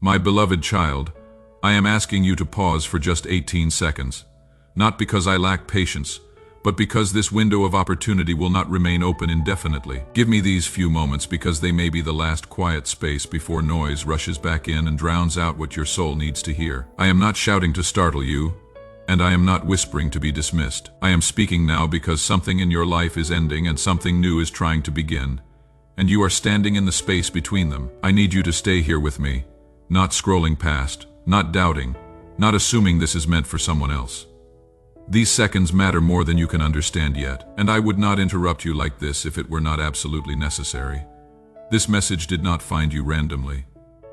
My beloved child, I am asking you to pause for just 18 seconds. Not because I lack patience, but because this window of opportunity will not remain open indefinitely. Give me these few moments because they may be the last quiet space before noise rushes back in and drowns out what your soul needs to hear. I am not shouting to startle you, and I am not whispering to be dismissed. I am speaking now because something in your life is ending and something new is trying to begin, and you are standing in the space between them. I need you to stay here with me, not scrolling past, not doubting, not assuming this is meant for someone else. These seconds matter more than you can understand yet, and I would not interrupt you like this if it were not absolutely necessary. This message did not find you randomly.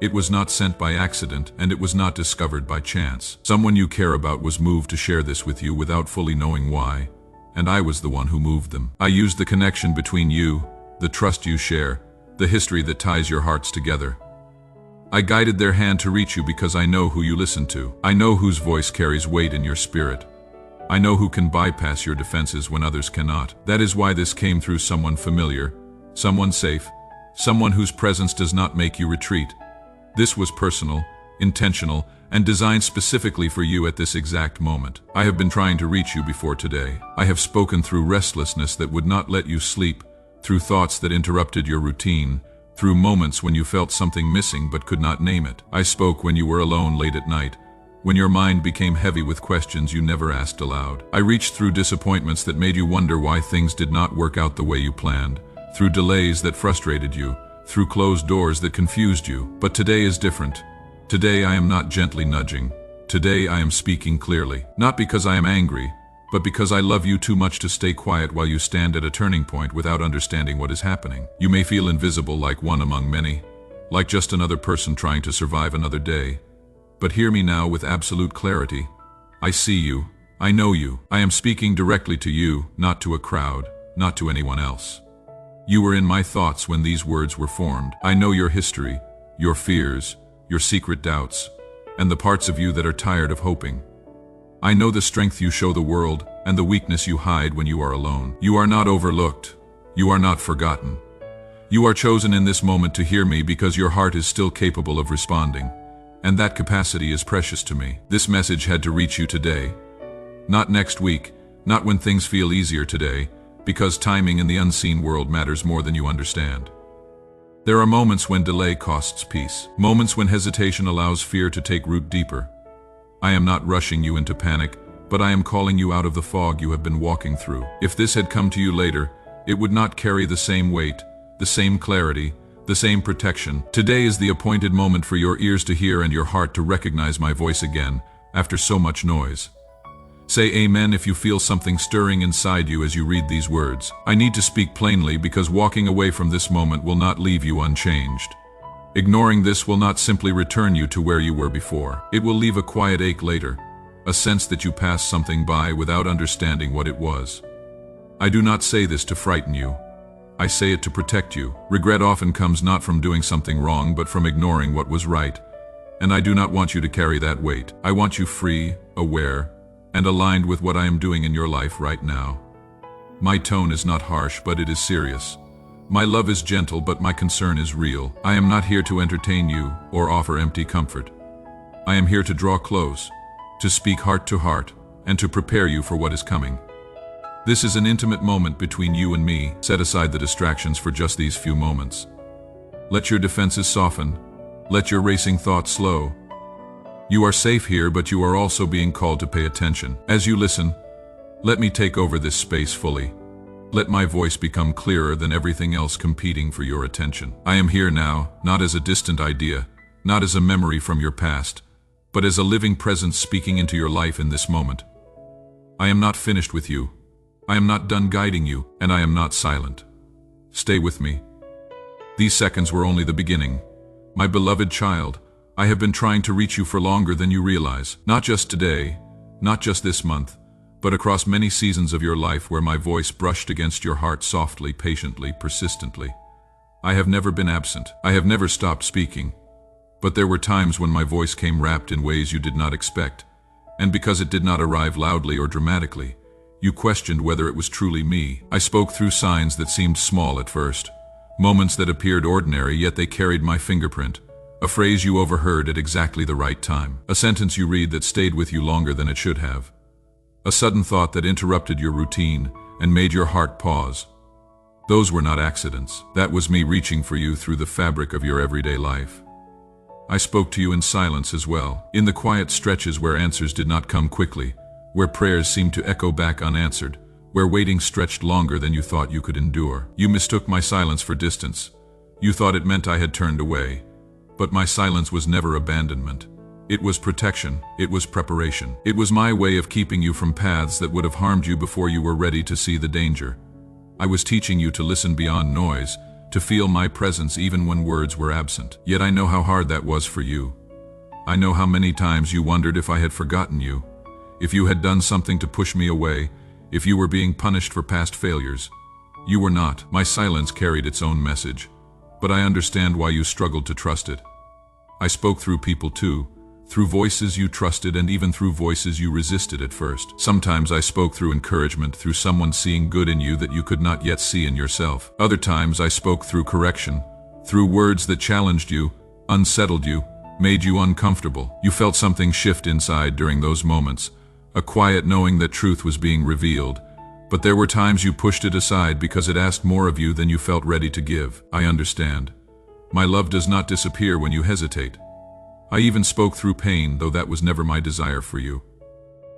It was not sent by accident, and it was not discovered by chance. Someone you care about was moved to share this with you without fully knowing why, and I was the one who moved them. I used the connection between you, the trust you share, the history that ties your hearts together. I guided their hand to reach you because I know who you listen to. I know whose voice carries weight in your spirit. I know who can bypass your defenses when others cannot. That is why this came through someone familiar, someone safe, someone whose presence does not make you retreat. This was personal, intentional, and designed specifically for you at this exact moment. I have been trying to reach you before today. I have spoken through restlessness that would not let you sleep, through thoughts that interrupted your routine, through moments when you felt something missing but could not name it. I spoke when you were alone late at night, when your mind became heavy with questions you never asked aloud. I reached through disappointments that made you wonder why things did not work out the way you planned, through delays that frustrated you, through closed doors that confused you. But today is different. Today I am not gently nudging. Today I am speaking clearly. Not because I am angry, but because I love you too much to stay quiet while you stand at a turning point without understanding what is happening. You may feel invisible, like one among many, like just another person trying to survive another day. But hear me now with absolute clarity. I see you. I know you. I am speaking directly to you, not to a crowd, not to anyone else. You were in my thoughts when these words were formed. I know your history, your fears, your secret doubts, and the parts of you that are tired of hoping. I know the strength you show the world and the weakness you hide when you are alone. You are not overlooked. You are not forgotten. You are chosen in this moment to hear me because your heart is still capable of responding, and that capacity is precious to me. This message had to reach you today. Not next week, not when things feel easier today, because timing in the unseen world matters more than you understand. There are moments when delay costs peace, moments when hesitation allows fear to take root deeper. I am not rushing you into panic, but I am calling you out of the fog you have been walking through. If this had come to you later, it would not carry the same weight, the same clarity, the same protection. Today is the appointed moment for your ears to hear and your heart to recognize my voice again, after so much noise. Say amen if you feel something stirring inside you as you read these words. I need to speak plainly because walking away from this moment will not leave you unchanged. Ignoring this will not simply return you to where you were before. It will leave a quiet ache later, a sense that you passed something by without understanding what it was. I do not say this to frighten you. I say it to protect you. Regret often comes not from doing something wrong, but from ignoring what was right. And I do not want you to carry that weight. I want you free, aware, and aligned with what I am doing in your life right now. My tone is not harsh, but it is serious. My love is gentle, but my concern is real. I am not here to entertain you or offer empty comfort. I am here to draw close, to speak heart to heart, and to prepare you for what is coming. This is an intimate moment between you and me. Set aside the distractions for just these few moments. Let your defenses soften. Let your racing thoughts slow. You are safe here, but you are also being called to pay attention. As you listen, let me take over this space fully. Let my voice become clearer than everything else competing for your attention. I am here now, not as a distant idea, not as a memory from your past, but as a living presence speaking into your life in this moment. I am not finished with you. I am not done guiding you, and I am not silent. Stay with me. These seconds were only the beginning. My beloved child, I have been trying to reach you for longer than you realize. Not just today, not just this month, but across many seasons of your life where my voice brushed against your heart softly, patiently, persistently. I have never been absent. I have never stopped speaking. But there were times when my voice came wrapped in ways you did not expect, and because it did not arrive loudly or dramatically, you questioned whether it was truly me. I spoke through signs that seemed small at first, moments that appeared ordinary, yet they carried my fingerprint, A phrase you overheard at exactly the right time. A sentence you read that stayed with you longer than it should have. A sudden thought that interrupted your routine and made your heart pause. Those were not accidents. That was me reaching for you through the fabric of your everyday life. I spoke to you in silence as well, in the quiet stretches where answers did not come quickly, where prayers seemed to echo back unanswered, where waiting stretched longer than you thought you could endure. You mistook my silence for distance. You thought it meant I had turned away. But my silence was never abandonment. It was protection. It was preparation. It was my way of keeping you from paths that would have harmed you before you were ready to see the danger. I was teaching you to listen beyond noise, to feel my presence even when words were absent. Yet I know how hard that was for you. I know how many times you wondered if I had forgotten you, if you had done something to push me away, if you were being punished for past failures. You were not. My silence carried its own message, but I understand why you struggled to trust it. I spoke through people too, through voices you trusted and even through voices you resisted at first. Sometimes I spoke through encouragement, through someone seeing good in you that you could not yet see in yourself. Other times I spoke through correction, through words that challenged you, unsettled you, made you uncomfortable. You felt something shift inside during those moments, a quiet knowing that truth was being revealed. But there were times you pushed it aside because it asked more of you than you felt ready to give. I understand. My love does not disappear when you hesitate. I even spoke through pain, though that was never my desire for you.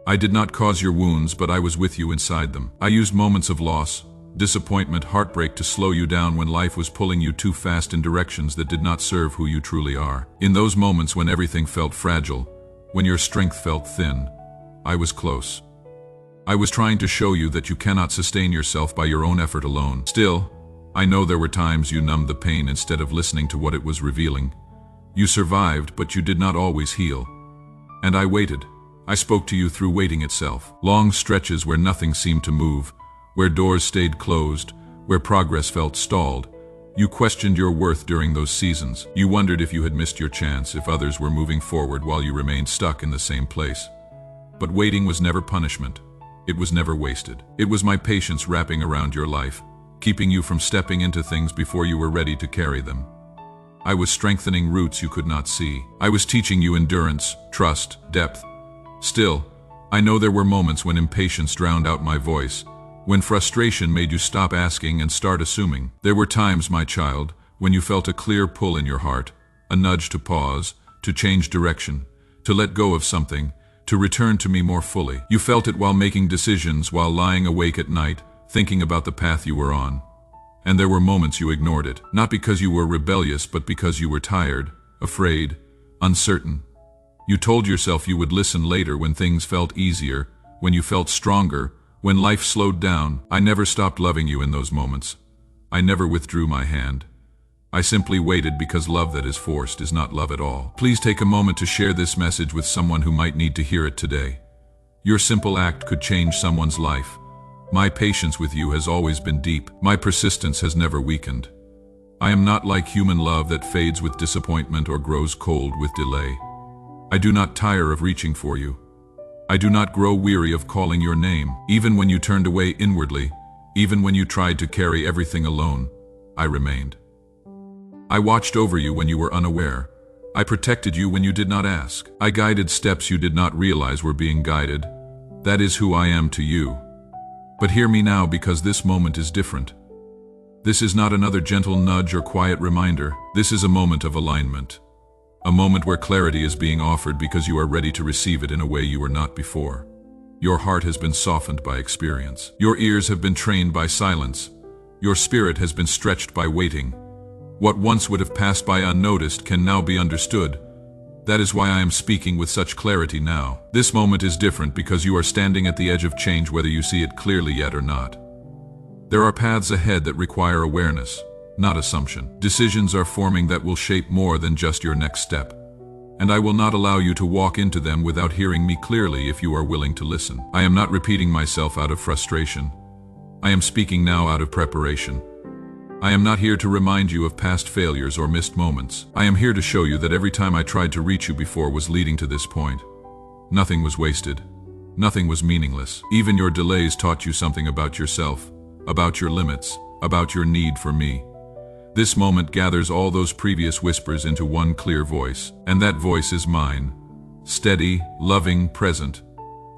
I did not cause your wounds, but I was with you inside them. I used moments of loss, disappointment, heartbreak to slow you down when life was pulling you too fast in directions that did not serve who you truly are. In those moments when everything felt fragile, when your strength felt thin, I was close. I was trying to show you that you cannot sustain yourself by your own effort alone. Still, I know there were times you numbed the pain instead of listening to what it was revealing. You survived, but you did not always heal. And I waited. I spoke to you through waiting itself. Long stretches where nothing seemed to move, where doors stayed closed, where progress felt stalled. You questioned your worth during those seasons. You wondered if you had missed your chance, if others were moving forward while you remained stuck in the same place. But waiting was never punishment. It was never wasted. It was my patience wrapping around your life, keeping you from stepping into things before you were ready to carry them. I was strengthening roots you could not see. I was teaching you endurance, trust, depth. Still, I know there were moments when impatience drowned out my voice, when frustration made you stop asking and start assuming. There were times, my child, when you felt a clear pull in your heart, a nudge to pause, to change direction, to let go of something, to return to me more fully. You felt it while making decisions, while lying awake at night, thinking about the path you were on. And there were moments you ignored it, not because you were rebellious, but because you were tired, afraid, uncertain. You told yourself you would listen later when things felt easier, when you felt stronger, when life slowed down. I never stopped loving you in those moments. I never withdrew my hand. I simply waited because love that is forced is not love at all. Please take a moment to share this message with someone who might need to hear it today. Your simple act could change someone's life. My patience with you has always been deep. My persistence has never weakened. I am not like human love that fades with disappointment or grows cold with delay. I do not tire of reaching for you. I do not grow weary of calling your name. Even when you turned away inwardly, even when you tried to carry everything alone, I remained. I watched over you when you were unaware. I protected you when you did not ask. I guided steps you did not realize were being guided. That is who I am to you. But hear me now, because this moment is different. This is not another gentle nudge or quiet reminder. This is a moment of alignment. A moment where clarity is being offered because you are ready to receive it in a way you were not before. Your heart has been softened by experience. Your ears have been trained by silence. Your spirit has been stretched by waiting. What once would have passed by unnoticed can now be understood. That is why I am speaking with such clarity now. This moment is different because you are standing at the edge of change, whether you see it clearly yet or not. There are paths ahead that require awareness, not assumption. Decisions are forming that will shape more than just your next step. And I will not allow you to walk into them without hearing me clearly if you are willing to listen. I am not repeating myself out of frustration. I am speaking now out of preparation. I am not here to remind you of past failures or missed moments. I am here to show you that every time I tried to reach you before was leading to this point. Nothing was wasted. Nothing was meaningless. Even your delays taught you something about yourself, about your limits, about your need for me. This moment gathers all those previous whispers into one clear voice, and that voice is mine. Steady, loving, present.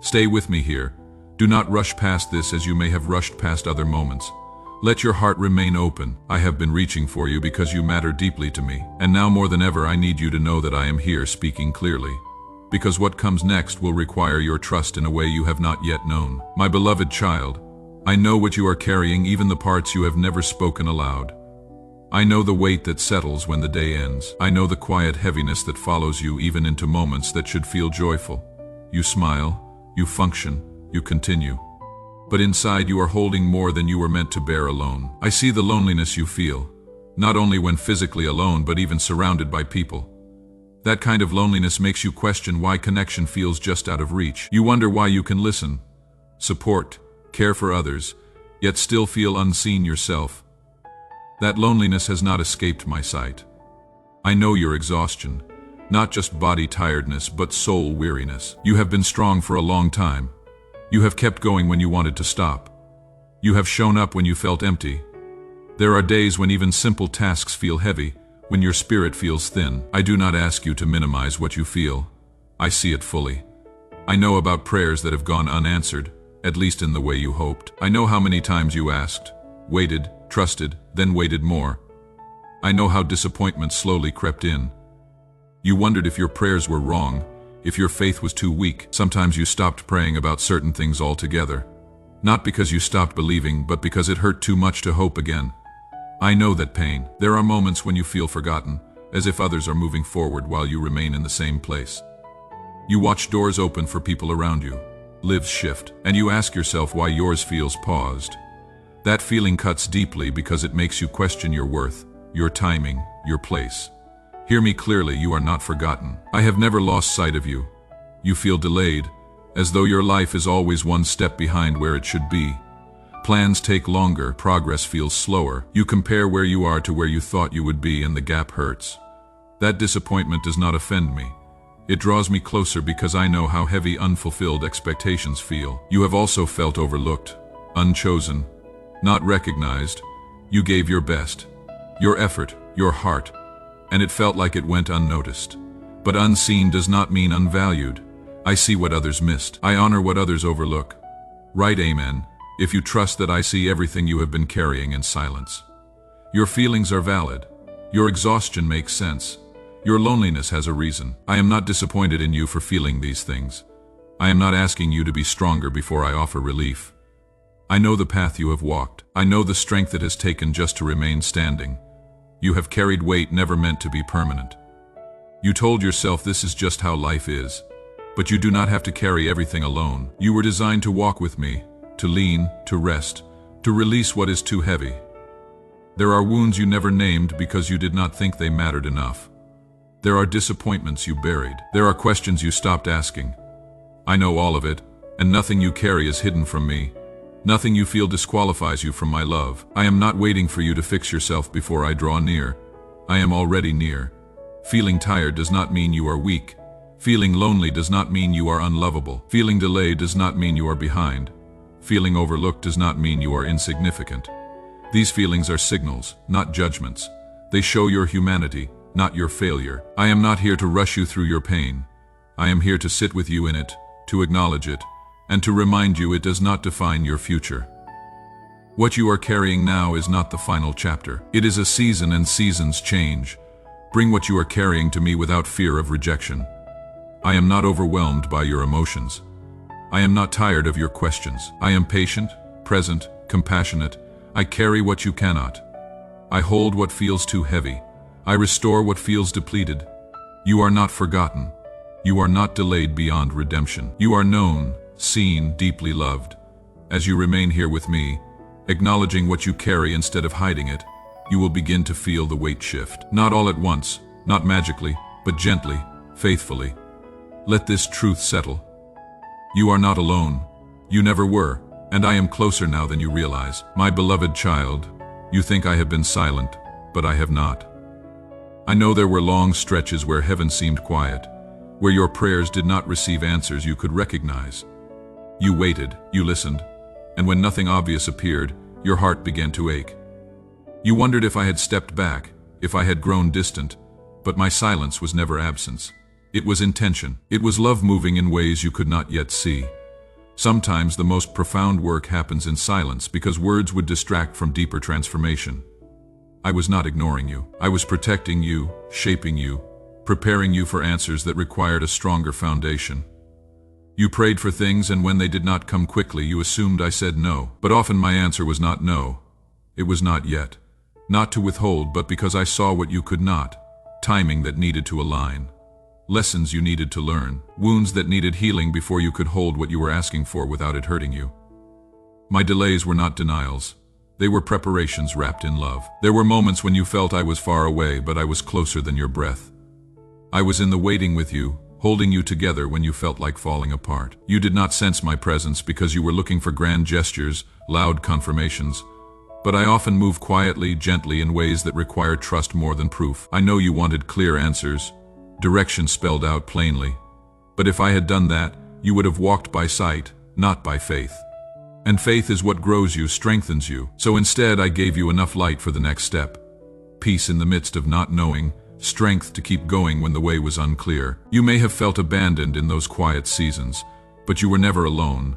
Stay with me here. Do not rush past this as you may have rushed past other moments. Let your heart remain open. I have been reaching for you because you matter deeply to me, and now more than ever I need you to know that I am here speaking clearly. Because what comes next will require your trust in a way you have not yet known. My beloved child, I know what you are carrying, even the parts you have never spoken aloud. I know the weight that settles when the day ends. I know the quiet heaviness that follows you even into moments that should feel joyful. You smile, you function, you continue. But inside you are holding more than you were meant to bear alone. I see the loneliness you feel, not only when physically alone but even surrounded by people. That kind of loneliness makes you question why connection feels just out of reach. You wonder why you can listen, support, care for others, yet still feel unseen yourself. That loneliness has not escaped my sight. I know your exhaustion, not just body tiredness but soul weariness. You have been strong for a long time. You have kept going when you wanted to stop. You have shown up when you felt empty. There are days when even simple tasks feel heavy, when your spirit feels thin. I do not ask you to minimize what you feel. I see it fully. I know about prayers that have gone unanswered, at least in the way you hoped. I know how many times you asked, waited, trusted, then waited more. I know how disappointment slowly crept in. You wondered if your prayers were wrong, if your faith was too weak. Sometimes you stopped praying about certain things altogether. Not because you stopped believing, but because it hurt too much to hope again. I know that pain. There are moments when you feel forgotten, as if others are moving forward while you remain in the same place. You watch doors open for people around you, lives shift, and you ask yourself why yours feels paused. That feeling cuts deeply because it makes you question your worth, your timing, your place. Hear me clearly, you are not forgotten. I have never lost sight of you. You feel delayed, as though your life is always one step behind where it should be. Plans take longer, progress feels slower. You compare where you are to where you thought you would be and the gap hurts. That disappointment does not offend me. It draws me closer because I know how heavy unfulfilled expectations feel. You have also felt overlooked, unchosen, not recognized. You gave your best, your effort, your heart, and it felt like it went unnoticed. But unseen does not mean unvalued. I see what others missed. I honor what others overlook. Right, amen, if you trust that I see everything you have been carrying in silence. Your feelings are valid. Your exhaustion makes sense. Your loneliness has a reason. I am not disappointed in you for feeling these things. I am not asking you to be stronger before I offer relief. I know the path you have walked. I know the strength it has taken just to remain standing. You have carried weight never meant to be permanent. You told yourself this is just how life is. But you do not have to carry everything alone. You were designed to walk with me, to lean, to rest, to release what is too heavy. There are wounds you never named because you did not think they mattered enough. There are disappointments you buried. There are questions you stopped asking. I know all of it, and nothing you carry is hidden from me. Nothing you feel disqualifies you from my love. I am not waiting for you to fix yourself before I draw near. I am already near. Feeling tired does not mean you are weak. Feeling lonely does not mean you are unlovable. Feeling delayed does not mean you are behind. Feeling overlooked does not mean you are insignificant. These feelings are signals, not judgments. They show your humanity, not your failure. I am not here to rush you through your pain. I am here to sit with you in it, to acknowledge it, and to remind you it does not define your future. What you are carrying now is not the final chapter. It is a season, and seasons change. Bring what you are carrying to me without fear of rejection. I am not overwhelmed by your emotions. I am not tired of your questions. I am patient, present, compassionate. I carry what you cannot. I hold what feels too heavy. I restore what feels depleted. You are not forgotten. You are not delayed beyond redemption. You are known, seen, deeply loved. As you remain here with me, acknowledging what you carry instead of hiding it, you will begin to feel the weight shift. Not all at once, not magically, but gently, faithfully. Let this truth settle. You are not alone. You never were, and I am closer now than you realize. My beloved child, you think I have been silent, but I have not. I know there were long stretches where heaven seemed quiet, where your prayers did not receive answers you could recognize. You waited, you listened, and when nothing obvious appeared, your heart began to ache. You wondered if I had stepped back, if I had grown distant, but my silence was never absence. It was intention. It was love moving in ways you could not yet see. Sometimes the most profound work happens in silence because words would distract from deeper transformation. I was not ignoring you. I was protecting you, shaping you, preparing you for answers that required a stronger foundation. You prayed for things, and when they did not come quickly, you assumed I said no. But often my answer was not no. It was not yet. Not to withhold, but because I saw what you could not. Timing that needed to align. Lessons you needed to learn. Wounds that needed healing before you could hold what you were asking for without it hurting you. My delays were not denials. They were preparations wrapped in love. There were moments when you felt I was far away, but I was closer than your breath. I was in the waiting with you, holding you together when you felt like falling apart. You did not sense my presence because you were looking for grand gestures, loud confirmations. But I often move quietly, gently, in ways that require trust more than proof. I know you wanted clear answers, direction spelled out plainly. But if I had done that, you would have walked by sight, not by faith. And faith is what grows you, strengthens you. So instead, I gave you enough light for the next step. Peace in the midst of not knowing, strength to keep going when the way was unclear. You may have felt abandoned in those quiet seasons, but you were never alone.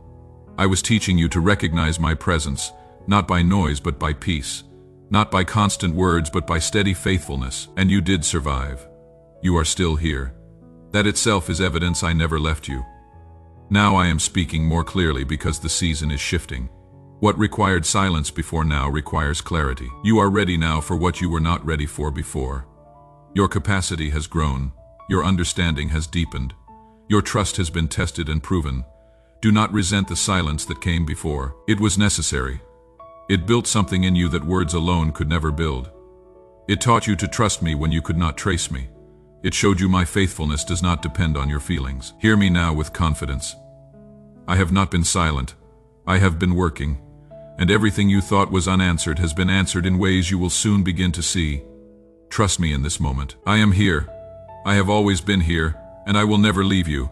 I was teaching you to recognize my presence, not by noise but by peace, not by constant words but by steady faithfulness, and you did survive. You are still here. That itself is evidence I never left you. Now I am speaking more clearly because the season is shifting. What required silence before now requires clarity. You are ready now for what you were not ready for before. Your capacity has grown. Your understanding has deepened. Your trust has been tested and proven. Do not resent the silence that came before. It was necessary. It built something in you that words alone could never build. It taught you to trust me when you could not trace me. It showed you my faithfulness does not depend on your feelings. Hear me now with confidence. I have not been silent. I have been working. And everything you thought was unanswered has been answered in ways you will soon begin to see. Trust me in this moment. I am here. I have always been here, and I will never leave you.